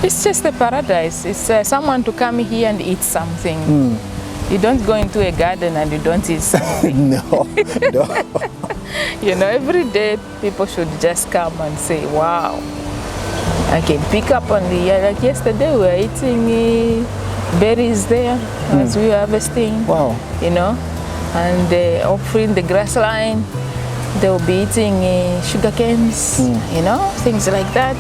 It's just a paradise. It's someone to come here and eat something. You don't go into a garden and you don't eat something. No. You know, every day people should just come and say, wow, I can pick up on the, like yesterday we were eating berries there as we were harvesting. Wow. You know, and offering the grass line, they'll be eating sugar canes, you know, things like that.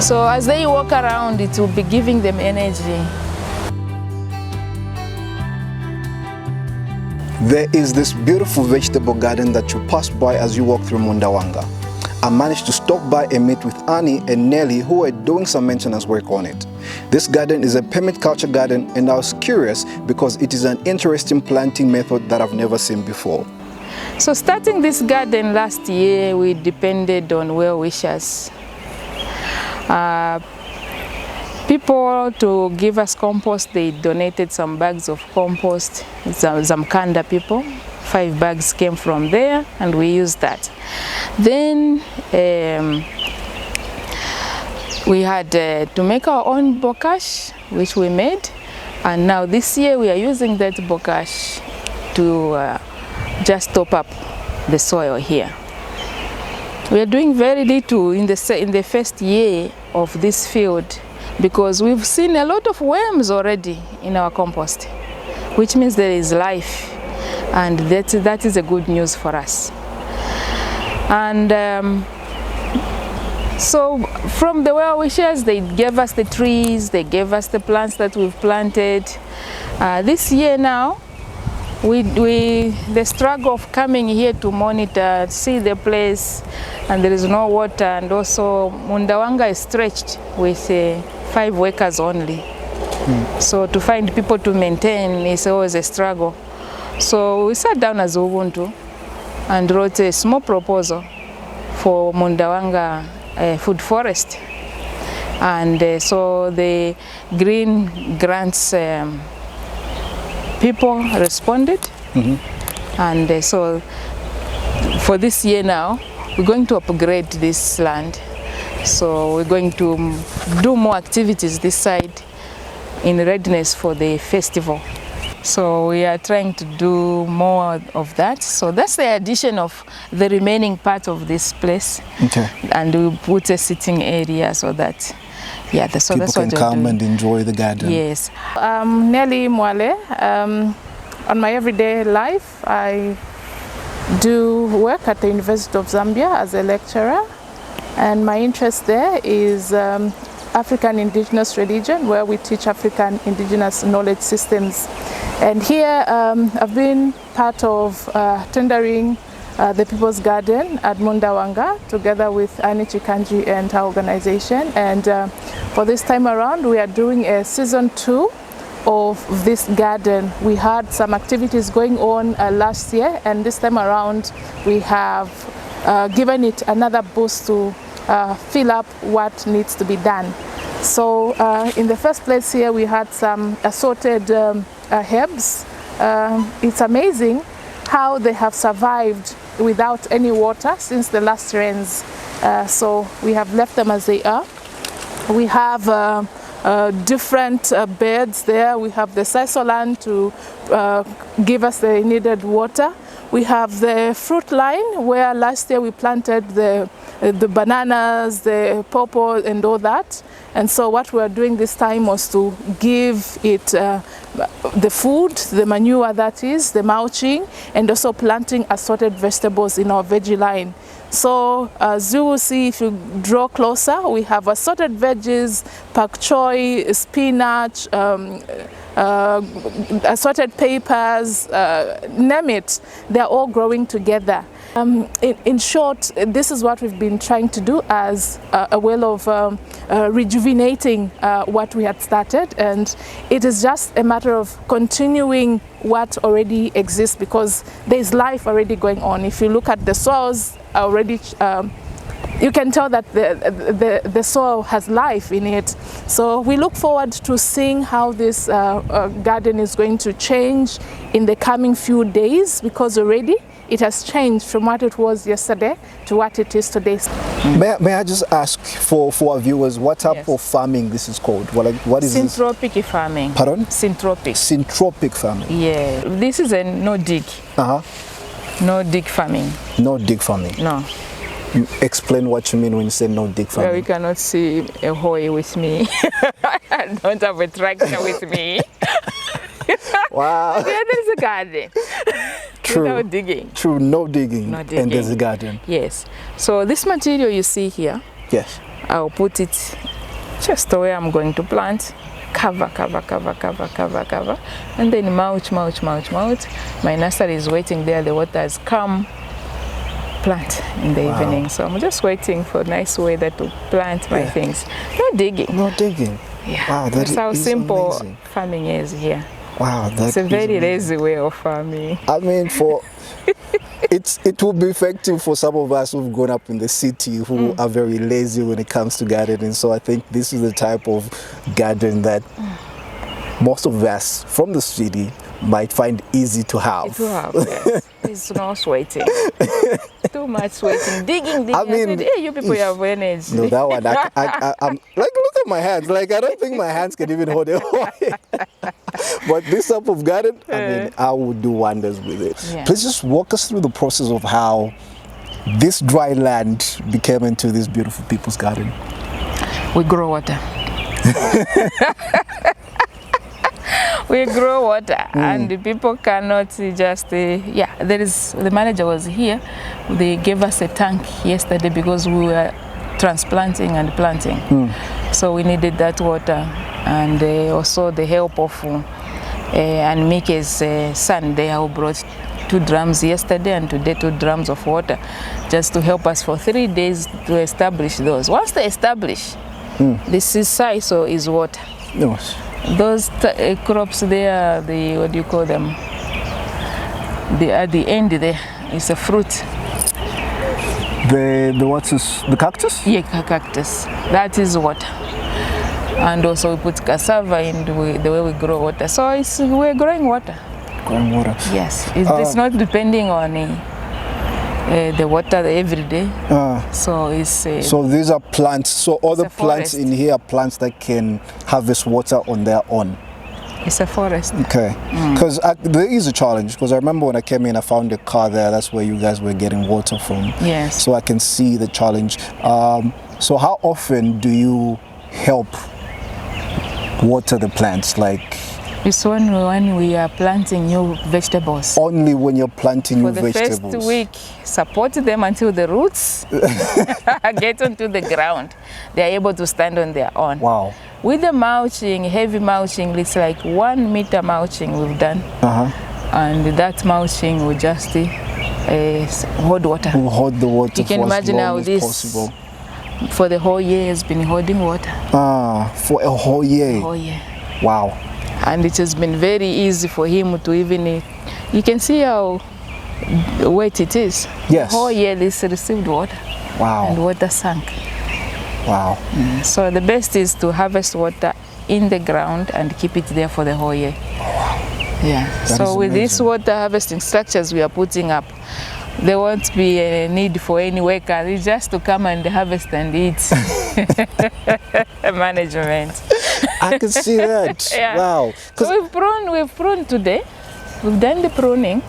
So as they walk around, it will be giving them energy. There is this beautiful vegetable garden that you pass by as you walk through Munda Wanga. I managed to stop by and meet with Annie and Nelly, who are doing some maintenance work on it. This garden is a permaculture garden, and I was curious because it is an interesting planting method that I've never seen before. So starting this garden last year, we depended on well wishers. People to give us compost, they donated some bags of compost, Zamkanda people. 5 bags came from there and we used that. Then we had to make our own bokash, which we made. And now this year we are using that bokash to just top up the soil here. We are doing very little in the first year of this field because we've seen a lot of worms already in our compost, which means there is life, and that is a good news for us. And so from the well wishers, they gave us the trees, they gave us the plants that we've planted. This year now, the struggle of coming here to monitor, see the place, and there is no water, and also Munda Wanga is stretched with 5 workers only. So to find people to maintain is always a struggle. So we sat down as Ubuntu and wrote a small proposal for Munda Wanga food forest. And so the Green Grants people responded, and so for this year now we're going to upgrade this land, so we're going to do more activities this side in readiness for the festival. So we are trying to do more of that. So that's the addition of the remaining part of this place. Okay. And we put a sitting area so that so people can come and enjoy the garden. Yes. Nelly Mwale. On my everyday life, I do work at the University of Zambia as a lecturer, and my interest there is African indigenous religion, where we teach African indigenous knowledge systems. And here I've been part of tendering the People's Garden at Munda Wanga together with Annie and her organization. And for this time around, we are doing a season 2 of this garden. We had some activities going on last year, and this time around we have given it another boost to fill up what needs to be done. So in the first place here we had some assorted herbs. It's amazing how they have survived without any water since the last rains. So we have left them as they are. We have different beds there. We have the sisolan to give us the needed water. We have the fruit line where last year we planted the bananas, the pawpaw and all that. And so what we are doing this time was to give it the food, the manure that is, the mulching, and also planting assorted vegetables in our veggie line. So as you will see if you draw closer, we have assorted veggies, pak choy, spinach, assorted peppers, name it, they're all growing together. In short, this is what we've been trying to do as a way of rejuvenating what we had started, and it is just a matter of continuing what already exists because there's life already going on. If you look at the soils already, you can tell that the soil has life in it. So we look forward to seeing how this garden is going to change in the coming few days, because already it has changed from what it was yesterday to what it is today. May I just ask for our viewers, what type Yes. of farming this is called? What is this? Syntropic farming. Pardon? Syntropic. Syntropic farming. Yeah, this is a no-dig. No-dig farming. No-dig farming. No. Explain what you mean when you say no-dig farming. Well, you cannot see a hoe with me. I don't have a tractor with me. Wow. Yeah, there's a garden. True. Without digging. True, no digging. No digging. And there's a garden. Yes. So this material you see here, Yes. I'll put it just where I'm going to plant. Cover, and then mulch. My nursery is waiting there. The water has come. Plant in the evening. So I'm just waiting for nice weather to plant my things. No digging. No digging. Yeah. Wow, That's how simple amazing. farming is here. Wow, that It's a is very amazing. lazy way of farming. I mean, it will be effective for some of us who've grown up in the city who are very lazy when it comes to gardening. So I think this is the type of garden that most of us from the city might find easy to have. Yes. It's no sweating. Too much sweating. Digging. I mean, said, hey, you people have energy. No, that one, I'm like, look at my hands. Like, I don't think my hands can even hold it. But this type of garden, I mean, I would do wonders with it. Yeah. Please just walk us through the process of how this dry land became into this beautiful people's garden. We grow water. We grow water, and the people cannot just, the manager was here. They gave us a tank yesterday because we were transplanting and planting. So we needed that water, and also the help of Anmike's son there, who brought 2 drums yesterday and today 2 drums of water, just to help us for 3 days to establish those. Once they establish, this is size, so is water. Yes. Those crops there, what do you call them? At the end there is a fruit. What's this? The cactus? Yeah, cactus. That is water. And also we put cassava in the way we grow water. So we're growing water. Growing water. Yes, it's not depending on the water every day. So it's so these are plants. So all the a plants forest. in here are plants that can harvest water on their own. It's a forest. Okay. Because there is a challenge. Because I remember when I came in, I found a car there. That's where you guys were getting water from. Yes. So I can see the challenge. So how often do you help water the plants? Like It's when we are planting new vegetables. only when you're planting new For the vegetables? first week, support them until the roots get onto the ground. They are able to stand on their own. Wow. With the mulching, heavy mulching, it's like 1 meter mulching we've done. And that mulching will just hold water. We'll hold the water You can for imagine as how long as this, possible. for the whole year, has been holding water. For a whole year. Oh yeah. Wow. And it has been very easy for him to even, you can see how wet it is. Yes. The whole year this received water. Wow. And water sank. Wow. So the best is to harvest water in the ground and keep it there for the whole year. Yeah. That So is with these amazing. water harvesting structures we are putting up, there won't be a need for any worker. It's just to come and harvest and eat. Management. I can see that. Yeah. Wow. So we've pruned today. We've done the pruning.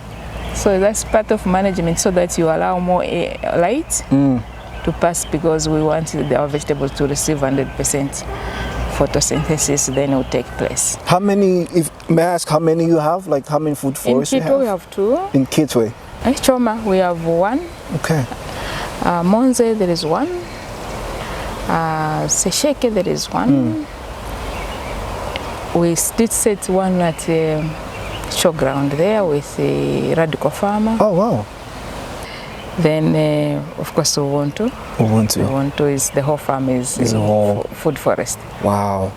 So that's part of management, so that you allow more light to pass, because we want our vegetables to receive 100% photosynthesis, then it will take place. How many, may I ask how many you have? Like how many food In forests you Kitwe we have? have 2. In Kitwe. In Choma we have 1. Okay. Monze there is 1. Sesheke there is 1. We did set 1 at showground there with a radical farmer. Oh wow. Then of course Ubuntu. Ubuntu is the whole farm is a whole food forest. Wow.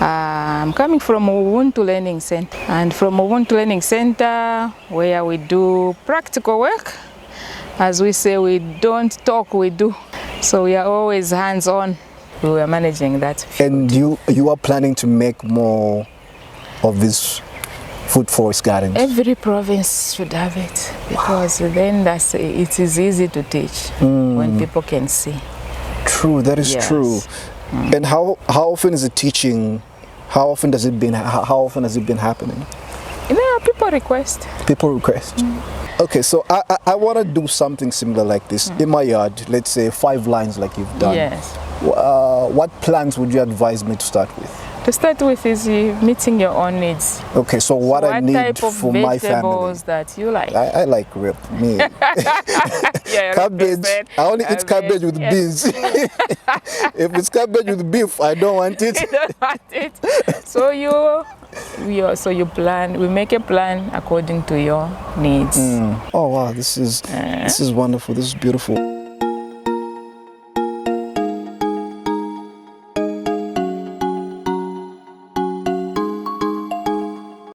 I'm coming from Ubuntu Learning Center, and from Ubuntu Learning Center, where we do practical work. As we say, we don't talk, we do. So we are always hands-on. We are managing that. And you are planning to make more of this food forest gardens? Every province should have it, because then it is easy to teach when people can see. True, that is true. And how often is it teaching? How often has it been happening? People request. People request. Okay, so I want to do something similar like this in my yard. Let's say 5 lines like you've done. Yes. What plants would you advise me to start with? To start with is meeting your own needs. Okay, so what I need type of for my family? vegetables that you like? I like me. Cabbage. I only eat cabbage with beans. If it's cabbage with beef, I don't want it. You don't want it. So you plan. We make a plan according to your needs. Oh wow, this is wonderful. This is beautiful.